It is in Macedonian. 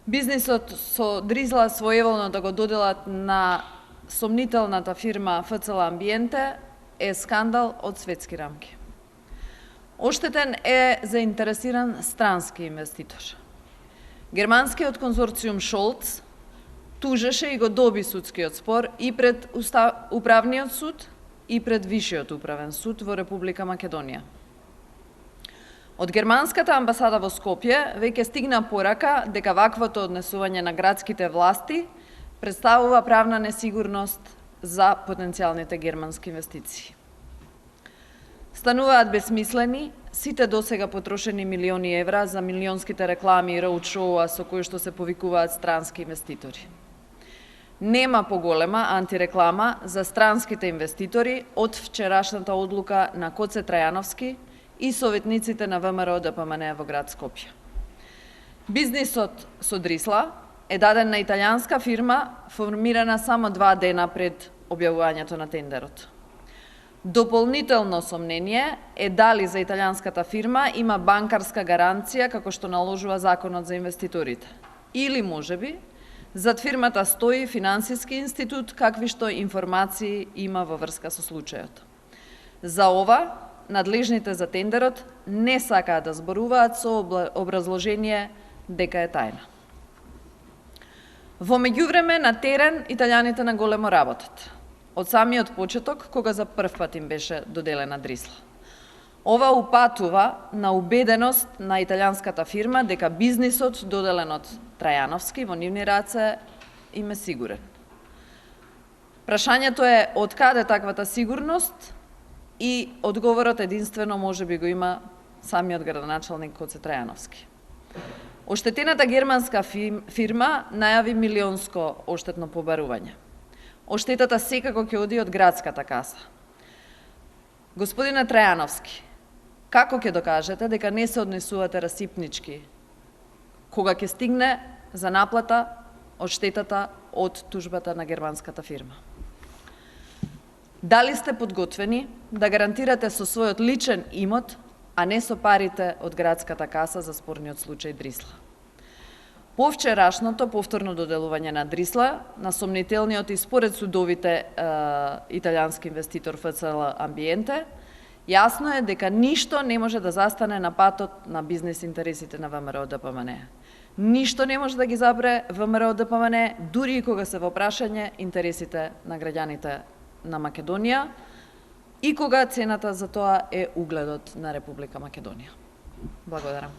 Бизнисот со Дризла своеволно да го доделат на сомнителната фирма ФЦЛ Амбиенте е скандал од светски рамки. Оштетен е заинтересиран странски инвеститор. Германскиот конзорциум Шолц тужеше и го доби судскиот спор и пред Управниот суд и пред Вишиот управен суд во Република Македонија. Од германската амбасада во Скопје веќе стигна порака дека ваквото однесување на градските власти представува правна несигурност за потенцијалните германски инвестиции. Стануваат безсмислени сите досега потрошени милиони евра за милионските реклами и роудшоуа со кои што се повикуваат странски инвеститори. Нема поголема антиреклама за странските инвеститори од вчерашната одлука на Коце Трајановски и советниците на ВМРО ДПМН во град Скопје. Бизнисот со Дрисла е даден на италијанска фирма, формирана само 2 дена пред објавувањето на тендерот. Дополнително сомнение е дали за италијанската фирма има банкарска гаранција како што наложува Законот за инвеститорите. Или можеби зад фирмата стои финансиски институт какви што информации има во врска со случајот. За ова надлежните за тендерот не сакаат да зборуваат со образложение дека е тајна. Во меѓувреме на терен италијаните на големо работат. Од самиот почеток, кога за прв пат им беше доделена Дрисла. Ова упатува на убеденост на италијанската фирма дека бизнисот доделен од Трајановски во нивни раце им е сигурен. Прашањето е од каде таквата сигурност и одговорот единствено може би го има самиот градоначалник Коце Трајановски. Оштетената германска фирма најави милионско оштетно побарување. Оштетата секако ќе оди од градската каса. Господине Трајановски, како ќе докажете дека не се однесувате расипнички кога ќе стигне за наплата од штетата од тужбата на германската фирма? Дали сте подготвени да гарантирате со својот личен имот, а не со парите од градската каса за спорниот случај Дрисла? По вчерашното повторно доделување на Дрисла, на сомнителниот и според судовите италијански инвеститор ФЦЛ Амбиенте, јасно е дека ништо не може да застане на патот на бизнес интересите на ВМРО ДПМН. Ништо не може да ги забре ВМРО ДПМН, дури и кога се во прашање интересите на граѓаните на Македонија и кога цената за тоа е угледот на Република Македонија. Благодарам.